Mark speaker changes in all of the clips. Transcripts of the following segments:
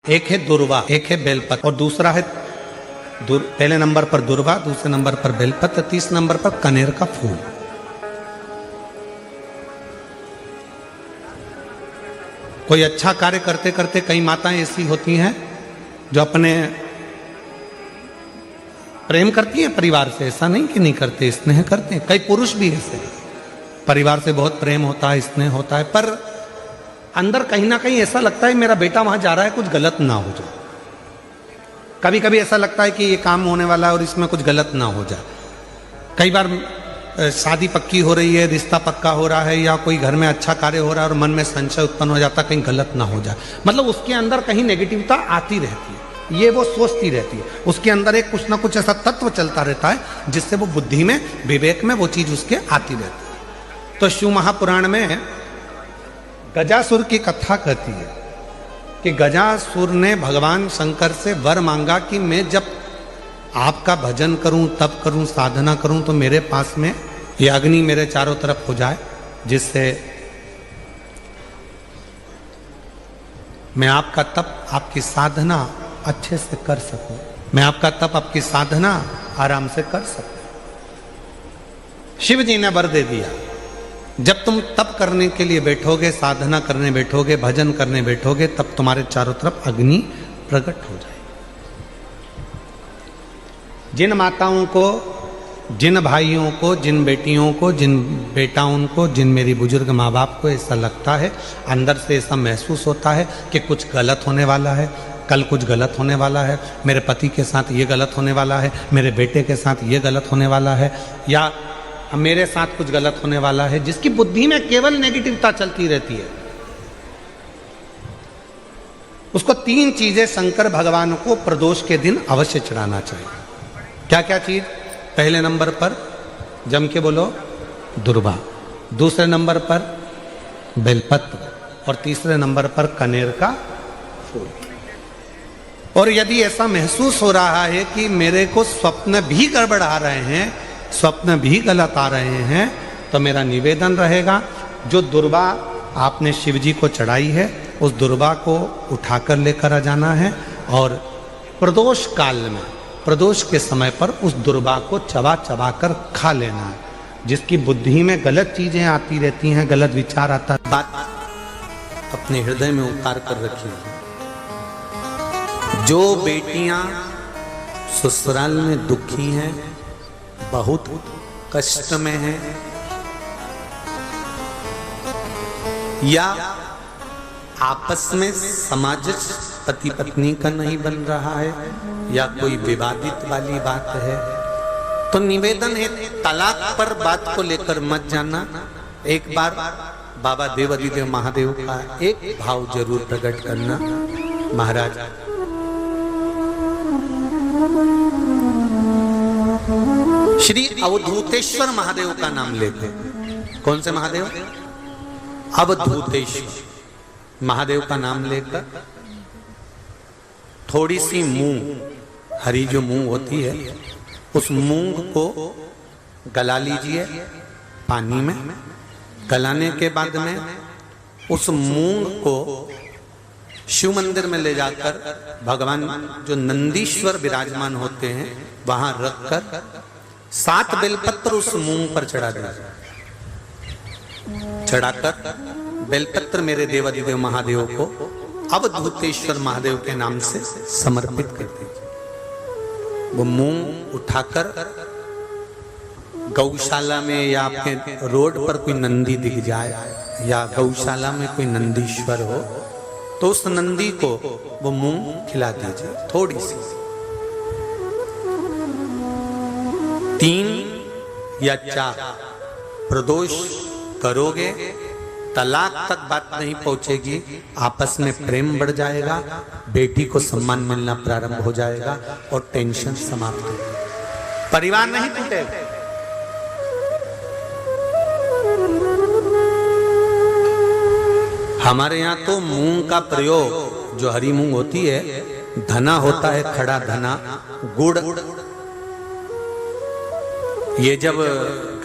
Speaker 1: एक है दुर्वा, एक है बेलपत्र और दूसरा है पहले नंबर पर दुर्वा, दूसरे नंबर पर बेलपत्र, तीसरे नंबर पर कनेर का फूल। कोई अच्छा कार्य करते करते कई माताएं ऐसी होती हैं जो अपने प्रेम करती हैं परिवार से, ऐसा नहीं कि नहीं करते, स्नेह करते हैं। कई पुरुष भी ऐसे परिवार से बहुत प्रेम होता है, स्नेह होता है, पर अंदर कहीं ना कहीं ऐसा लगता है मेरा बेटा वहां जा रहा है, कुछ गलत ना हो जाए। कभी कभी ऐसा लगता है कि ये काम होने वाला है और इसमें कुछ गलत ना हो जाए। कई बार शादी पक्की हो रही है, रिश्ता पक्का हो रहा है, या कोई घर में अच्छा कार्य हो रहा है और मन में संशय उत्पन्न हो जाता है कहीं गलत ना हो जाए। मतलब उसके अंदर कहीं नेगेटिविटी आती रहती है, ये वो सोचती रहती है। उसके अंदर एक कुछ ना कुछ ऐसा तत्व चलता रहता है जिससे वो बुद्धि में, विवेक में वो चीज उसके आती रहती है। तो शिव महापुराण में गजासुर की कथा कहती है कि गजासुर ने भगवान शंकर से वर मांगा कि मैं जब आपका भजन करूं, तप करूं, साधना करूं तो मेरे पास में ये अग्नि मेरे चारों तरफ हो जाए, जिससे मैं आपका तप, आपकी साधना अच्छे से कर सकूं, मैं आपका तप, आपकी साधना आराम से कर सकूं। शिव जी ने वर दे दिया, जब तुम तप करने के लिए बैठोगे, साधना करने बैठोगे, भजन करने बैठोगे, तब तुम्हारे चारों तरफ अग्नि प्रकट हो जाए। जिन माताओं को, जिन भाइयों को, जिन बेटियों को, जिन बेटाओं को, जिन मेरी बुजुर्ग माँ बाप को ऐसा लगता है, अंदर से ऐसा महसूस होता है कि कुछ गलत होने वाला है, कल कुछ गलत होने वाला है, मेरे पति के साथ ये गलत होने वाला है, मेरे बेटे के साथ ये गलत होने वाला है, या मेरे साथ कुछ गलत होने वाला है, जिसकी बुद्धि में केवल नेगेटिविटी चलती रहती है, उसको तीन चीजें शंकर भगवान को प्रदोष के दिन अवश्य चढ़ाना चाहिए। क्या क्या चीज? पहले नंबर पर जम के बोलो दुर्वा, दूसरे नंबर पर बेलपत्र और तीसरे नंबर पर कनेर का फूल। और यदि ऐसा महसूस हो रहा है कि मेरे को स्वप्न भी गड़बड़ आ रहे हैं, स्वप्न भी गलत आ रहे हैं, तो मेरा निवेदन रहेगा जो दुर्वा आपने शिव जी को चढ़ाई है उस दुर्वा को उठाकर लेकर आ जाना है और प्रदोष काल में, प्रदोष के समय पर उस दुर्वा को चबा चबा कर खा लेना है। जिसकी बुद्धि में गलत चीजें आती रहती हैं, गलत विचार आता है, बात अपने हृदय में उतार कर रखिए। जो बेटियां ससुराल में दुखी हैं, बहुत कष्ट में हैं, या आपस में सामाजिक पति पत्नी का नहीं बन रहा है, या कोई विवादित वाली बात है, तो निवेदन है तलाक पर बात को लेकर मत जाना। एक बार बाबा देवाधिदेव महादेव का एक भाव जरूर प्रकट करना, महाराज श्री अवधूतेश्वर महादेव का नाम लेते। कौन से महादेव? अवधूतेश्वर महादेव का नाम लेकर थोड़ी सी मूंग, हरी जो मूंग होती है, उस मूंग को गला लीजिए पानी में। गलाने के बाद में उस मूंग को शिव मंदिर में ले जाकर भगवान जो नंदीश्वर विराजमान होते हैं वहां रखकर 7 बेलपत्र उस मूंग पर चढ़ा दीजिए। चढ़ाकर बेलपत्र मेरे देवाधिदेव महादेव को अवधूतेश्वर महादेव के नाम से समर्पित कर दीजिए। वो मूंग उठाकर गौशाला में या आपके रोड पर कोई नंदी दिख जाए या गौशाला में कोई नंदीश्वर हो तो उस नंदी को वो मूंग खिला दीजिए थोड़ी सी। 3 या 4 प्रदोष करोगे, तलाक तक बात नहीं पहुंचेगी, आपस में प्रेम बढ़ जाएगा, बेटी को सम्मान मिलना प्रारंभ हो जाएगा और टेंशन समाप्त हो जाएगी, परिवार नहीं टूटेगा। हमारे यहाँ तो मूंग का प्रयोग, जो हरी मूंग होती है, धना होता है, खड़ा धना, गुड़, ये जब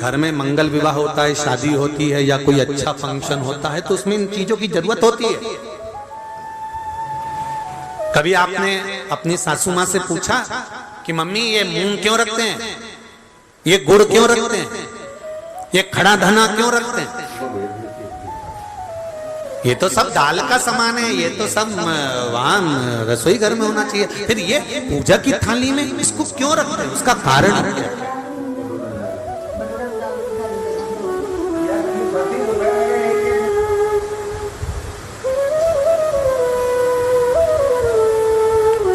Speaker 1: घर में मंगल विवाह होता है, शादी होती है या कोई अच्छा फंक्शन होता है तो उसमें इन चीजों की जरूरत होती है। कभी आपने अपनी सासू माँ से पूछा कि मम्मी ये मूंग क्यों रखते हैं, ये गुड़ क्यों रखते हैं, ये खड़ा धना क्यों रखते हैं? ये तो सब दाल का सामान है, ये तो सब वहां रसोई घर में होना चाहिए, फिर ये पूजा की थाली में इसको क्यों रखते हैं? उसका कारण क्या है?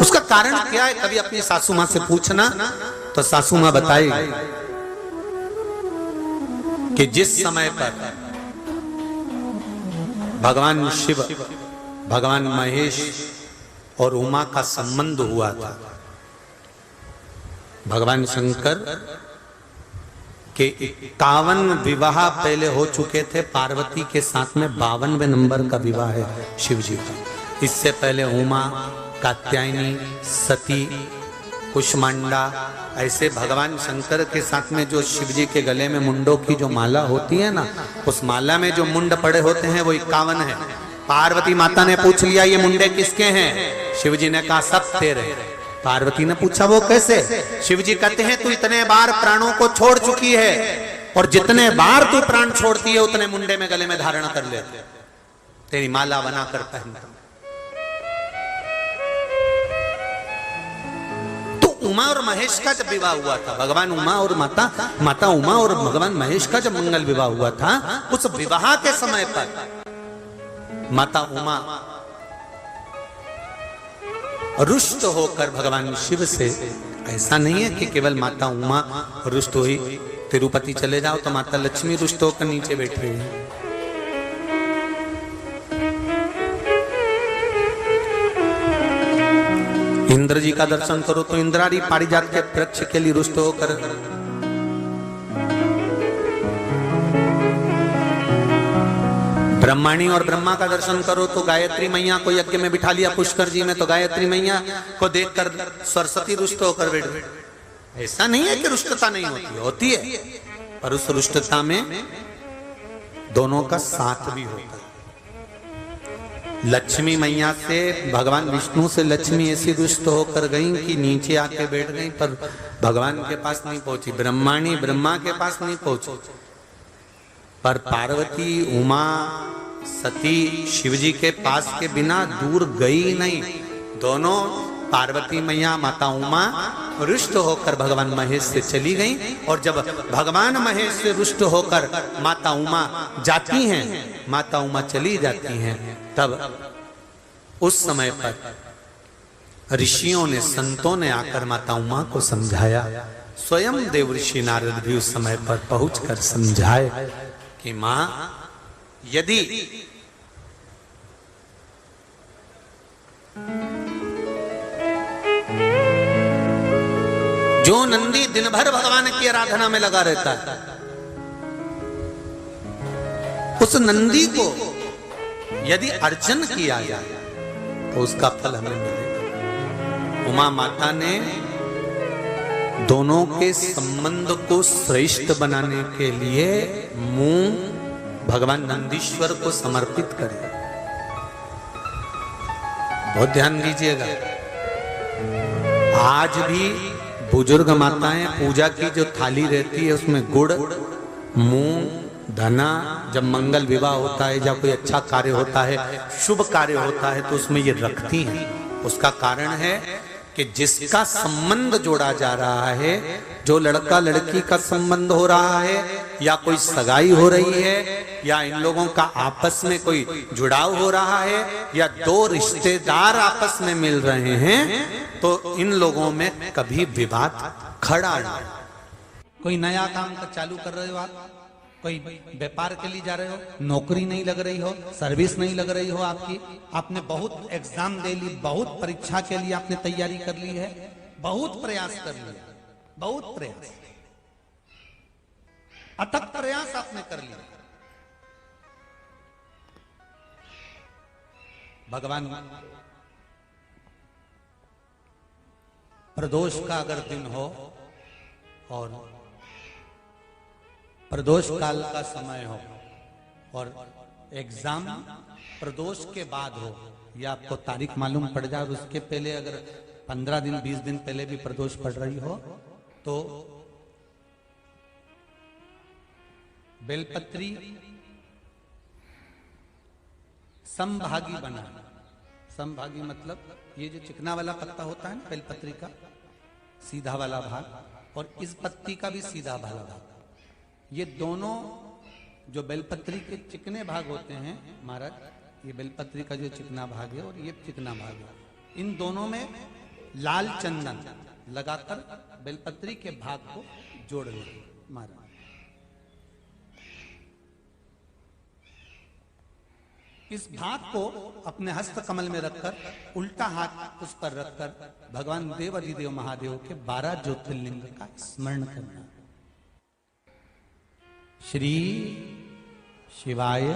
Speaker 1: उसका कारण क्या है? कभी अपनी सासू माँ से पूछना तो सासू माँ बताई कि जिस समय पर भगवान शिव, भगवान महेश और उमा का संबंध हुआ था, भगवान शंकर के 51 विवाह पहले हो चुके थे, पार्वती के साथ में 52वें नंबर का विवाह है शिव जी का। इससे पहले उमा, कात्यायनी, सती, कुष्मांडा, ऐसे भगवान शंकर के साथ में जो शिव जी के गले में मुंडों की जो माला होती है ना, उस माला में जो मुंड पड़े होते हैं वो 51 है। पार्वती माता ने पूछ लिया ये मुंडे किसके हैं? शिव जी ने कहा सब तेरे। पार्वती ने पूछा वो कैसे? शिव जी कहते हैं तू इतने बार प्राणों को छोड़ चुकी है और जितने बार तू प्राण छोड़ती है उतने मुंडे में गले में धारण कर ले, तेरी माला बनाकर पहनता। उमा और महेश का जब विवाह हुआ था, भगवान उमा और माता उमा और भगवान महेश का जब मंगल विवाह हुआ था, उस विवाह के समय पर माता उमा रुष्ट होकर भगवान शिव से, ऐसा नहीं है कि केवल माता उमा रुष्ट हुई, तिरुपति चले जाओ तो माता लक्ष्मी रुष्ट होकर नीचे बैठ रही है। इंद्र जी का दर्शन करो तो इंद्रारी पारिजात के वृक्ष के लिए रुष्ट होकर, ब्रह्माणी और ब्रह्मा का दर्शन करो तो गायत्री मैया को यज्ञ में बिठा लिया पुष्कर जी में, तो गायत्री मैया को देखकर सरस्वती रुष्ट होकर बैठ गई। ऐसा नहीं है कि रुष्टता नहीं होती है, पर उस रुष्टता में दोनों का साथ भी होता है। लक्ष्मी मैया से, भगवान विष्णु से लक्ष्मी ऐसी रुष्ट होकर गई कि नीचे आके बैठ गई, पर भगवान के पास नहीं पहुंची। ब्रह्माणी ब्रह्मा के पास नहीं पहुंची, पर पार्वती, उमा, सती शिवजी के पास के बिना दूर गई नहीं। दोनों पार्वती मैया, माता उमा रुष्ट होकर भगवान महेश से चली गई, और जब भगवान महेश से रुष्ट होकर माता उमा जाती हैं, माता उमा चली जाती हैं, तब उस समय पर ऋषियों ने, संतों ने आकर माता उमा को समझाया। स्वयं देव ऋषि नारद भी उस समय पर पहुंचकर समझाए कि मां, यदि जो नंदी दिन भर भगवान की आराधना में लगा रहता है, उस नंदी को यदि अर्चन किया जाए तो उसका फल हमें मिलेगा। उमा माता ने दोनों के संबंध को श्रेष्ठ बनाने के लिए मुंह भगवान नंदीश्वर को समर्पित करे। बहुत ध्यान दीजिएगा, आज भी बुजुर्ग माताएं पूजा की जो थाली रहती है उसमें गुड़, मूंग, धना, जब मंगल विवाह होता है या कोई अच्छा कार्य होता है, शुभ कार्य होता है, तो उसमें ये रखती हैं। उसका कारण है कि जिसका संबंध जोड़ा जा रहा है, जो लड़का लड़की का संबंध हो रहा है, या कोई सगाई हो रही है, या इन लोगों का आपस में कोई जुड़ाव हो रहा है, या दो रिश्तेदार आपस में मिल रहे हैं, तो इन लोगों में कभी विवाद खड़ा नहीं। कोई नया काम का चालू कर रहे हो आप, कोई व्यापार के लिए जा रहे हो, नौकरी नहीं लग रही हो, सर्विस नहीं लग रही हो आपकी, आपने बहुत एग्जाम दे ली, बहुत परीक्षा के लिए आपने तैयारी कर ली है, बहुत प्रयास कर लिया, बहुत प्रयास, अथक प्रयास आपने कर लिया। भगवान प्रदोष का अगर दिन हो और प्रदोष काल का समय हो और एग्जाम प्रदोष के बाद हो, या आपको तारीख मालूम पड़ जाए और उसके पहले अगर 15 दिन 20 दिन पहले भी प्रदोष पड़ रही हो तो बेलपत्री समभागी बनाना। समभागी मतलब ये जो चिकना वाला पत्ता होता है ना बेलपत्री का, सीधा वाला भाग, और इस पत्ती का भी सीधा वाला भाग, ये दोनों जो बेलपत्री के चिकने भाग होते हैं महाराज, ये बेलपत्री का जो चिकना भाग है और ये चिकना भाग है, इन दोनों में लाल चंदन लगाकर बेलपत्री के भाग को जोड़ ले महाराज। इस भाग को अपने हस्त कमल में रखकर उल्टा हाथ उस पर रखकर भगवान देव अधिदेव महादेव के 12 ज्योतिर्लिंग का स्मरण करना। श्री शिवाय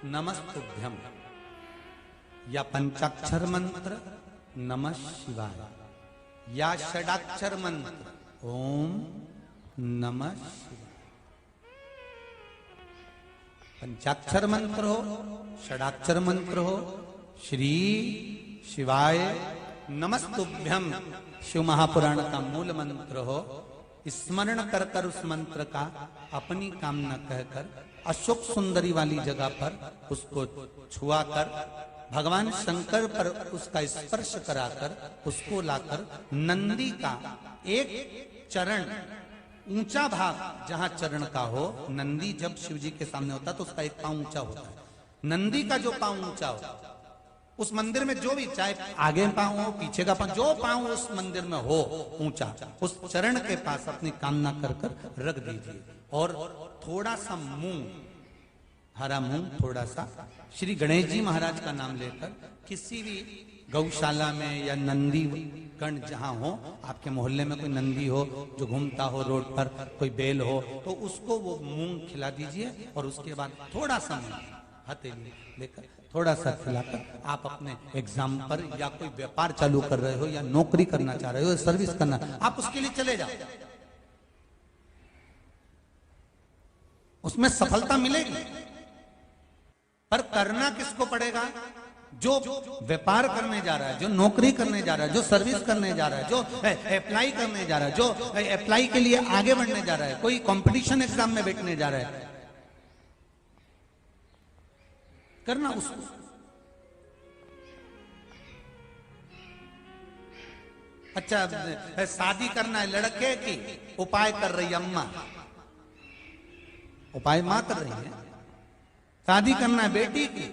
Speaker 1: नमस्तुभ्यम, या पंचाक्षर मंत्र नमः शिवाय, या षडाक्षर मंत्र ओम नमः शिवाय। पंचाक्षर मंत्र हो, षडाक्षर मंत्र हो, श्री शिवाय नमस्तुभ्यम शिव महापुराण का मूल मंत्र हो, स्मरण कर कर उस मंत्र का अपनी कामना कहकर अशोक सुंदरी वाली जगह पर उसको छुआ कर भगवान शंकर पर उसका स्पर्श कराकर उसको लाकर नंदी का एक चरण ऊंचा भाग जहां चरण का हो, नंदी जब शिव जी के सामने होता है तो उसका एक पांव ऊंचा होता है, नंदी का जो पांव ऊंचा हो उस मंदिर में जो भी, चाहे आगे पांव हो पीछे का पांव, जो पांव उस मंदिर में हो ऊंचा, उस चरण के पास अपनी कामना कर कर रख दीजिए और थोड़ा सा मूंग, हरा मूंग थोड़ा सा, श्री गणेश जी महाराज का नाम लेकर किसी भी गौशाला में या नंदी गण जहां हो, आपके मोहल्ले में कोई नंदी हो जो घूमता हो रोड पर, कोई बैल हो, तो उसको वो मूंग खिला दीजिए और उसके बाद थोड़ा सा हथेली लेकर थोड़ा सा खिलाकर आप अपने एग्जाम पर या कोई व्यापार चालू कर रहे हो या नौकरी करना चाह रहे हो, सर्विस करना, आप उसके लिए चले जाओ, उसमें सफलता मिलेगी। पर करना किसको पड़ेगा? जो व्यापार करने जा रहा है, जो नौकरी करने जा रहा है, जो सर्विस करने जा रहा है, जो अप्लाई करने जा रहा है, जो अप्लाई के लिए आगे बढ़ने जा रहा है, कोई कंपटीशन एग्जाम में बैठने जा रहा है, करना उसको। अच्छा, शादी करना है लड़के की, उपाय कर रही अम्मा, उपाय मां कर रही है। शादी करना है बेटी की,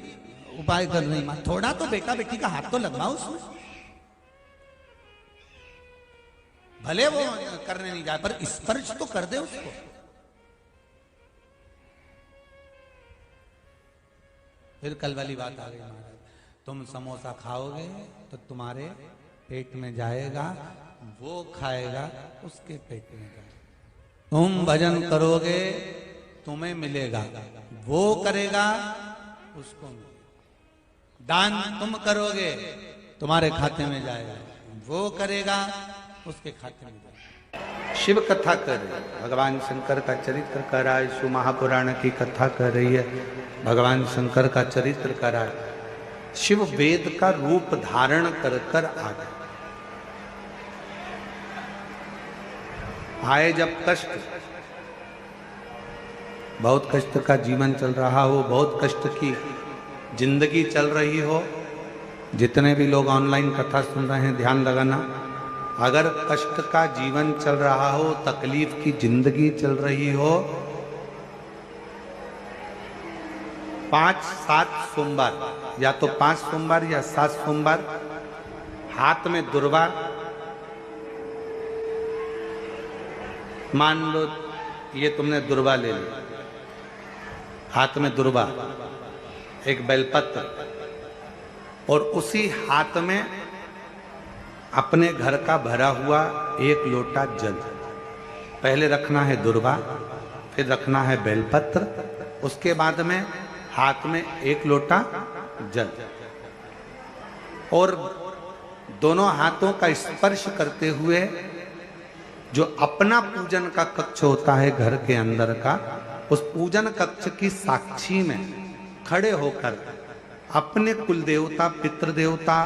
Speaker 1: उपाय कर रही मां। थोड़ा तो बेटा बेटी का हाथ तो लगवाओ उसमें, भले वो करने नहीं जाए पर स्पर्श तो कर दे उसको। फिर कल वाली बात आ गई महाराज, तुम समोसा खाओगे तो तुम्हारे पेट में जाएगा, वो खाएगा उसके पेट में जाएगा। तुम भजन करोगे तुम्हें मिलेगा, वो करेगा उसको मिलेगा। दान तुम करोगे तुम्हारे खाते में जाएगा, वो करेगा उसके खाते में जाएगा। शिव कथा कर रही है, भगवान शंकर का चरित्र कर रहा है, शिव महापुराण की कथा कर रही है, भगवान शंकर का चरित्र कर रहा है। शिव वेद का रूप धारण कर कर आ गए। आए जब कष्ट, बहुत कष्ट का जीवन चल रहा हो, बहुत कष्ट की जिंदगी चल रही हो, जितने भी लोग ऑनलाइन कथा सुन रहे हैं ध्यान लगाना, अगर कष्ट का जीवन चल रहा हो, तकलीफ की जिंदगी चल रही हो, 5-7 सोमवार, या तो 5 सोमवार या 7 सोमवार, हाथ में दुर्वा, मान लो ये तुमने दुर्वा ले ली, हाथ में दुर्वा, एक बेलपत्र, और उसी हाथ में अपने घर का भरा हुआ 1 लोटा जल। पहले रखना है दुर्वा, फिर रखना है बेलपत्र, उसके बाद में हाथ में 1 लोटा जल, और दोनों हाथों का स्पर्श करते हुए जो अपना पूजन का कक्ष होता है घर के अंदर का, उस पूजन कक्ष की साक्षी में खड़े होकर अपने कुल देवता, पितृ देवता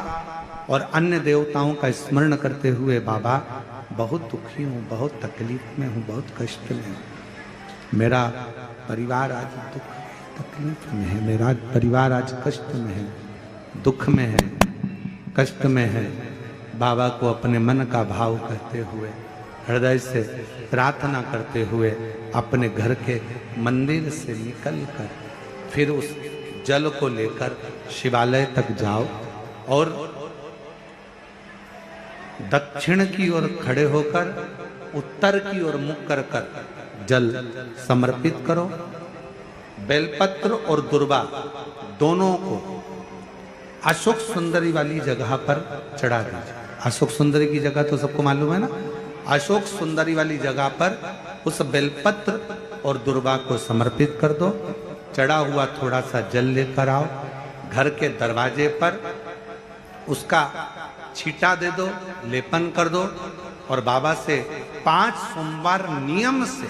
Speaker 1: और अन्य देवताओं का स्मरण करते हुए, बाबा बहुत दुखी हूँ, बहुत तकलीफ में हूँ, बहुत कष्ट में हूँ, मेरा परिवार आज दुख तकलीफ में है, मेरा परिवार आज कष्ट में है, दुख में है, कष्ट में है। बाबा को अपने मन का भाव कहते हुए, हृदय से प्रार्थना करते हुए अपने घर के मंदिर से निकलकर फिर उस जल को लेकर शिवालय तक जाओ और दक्षिण की ओर खड़े होकर उत्तर की ओर मुख कर जल समर्पित करो। बेलपत्र और दुर्वा दोनों को अशोक सुंदरी वाली जगह पर चढ़ा दीजिए। अशोक सुंदरी की जगह तो सबको मालूम है ना। अशोक सुंदरी वाली जगह पर उस बेलपत्र और दुर्वा को समर्पित कर दो। चढ़ा हुआ थोड़ा सा जल लेकर आओ, घर के दरवाजे पर उसका छींटा दे दो, लेपन कर दो और बाबा से 5 सोमवार नियम से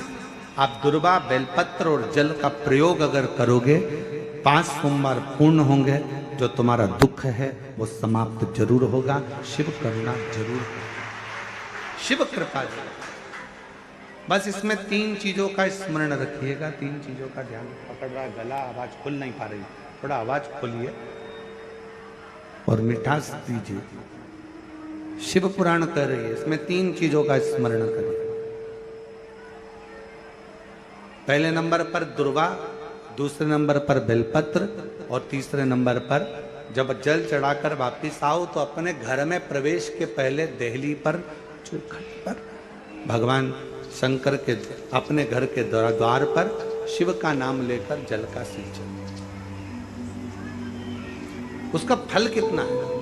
Speaker 1: आप दुर्वा, बेलपत्र और जल का प्रयोग अगर करोगे, 5 सोमवार पूर्ण होंगे, जो तुम्हारा दुख है वो समाप्त जरूर होगा। शिव करुणा जरूर, शिव कृपा जरूर। बस इसमें 3 चीजों का स्मरण रखिएगा, 3 चीजों का ध्यान। पकड़ रहा गला, आवाज खुल नहीं पा रही, थोड़ा आवाज खोलिए और मिठास दीजिए। शिव पुराण कह रही है, इसमें 3 चीजों का स्मरण करिए। पहले नंबर पर दुर्वा, दूसरे नंबर पर बेलपत्र और तीसरे नंबर पर जब जल चढ़ाकर वापिस आओ तो अपने घर में प्रवेश के पहले देहली पर, चौखट पर भगवान शंकर के अपने घर के द्वार पर शिव का नाम लेकर जल का सिंचन। उसका फल कितना है?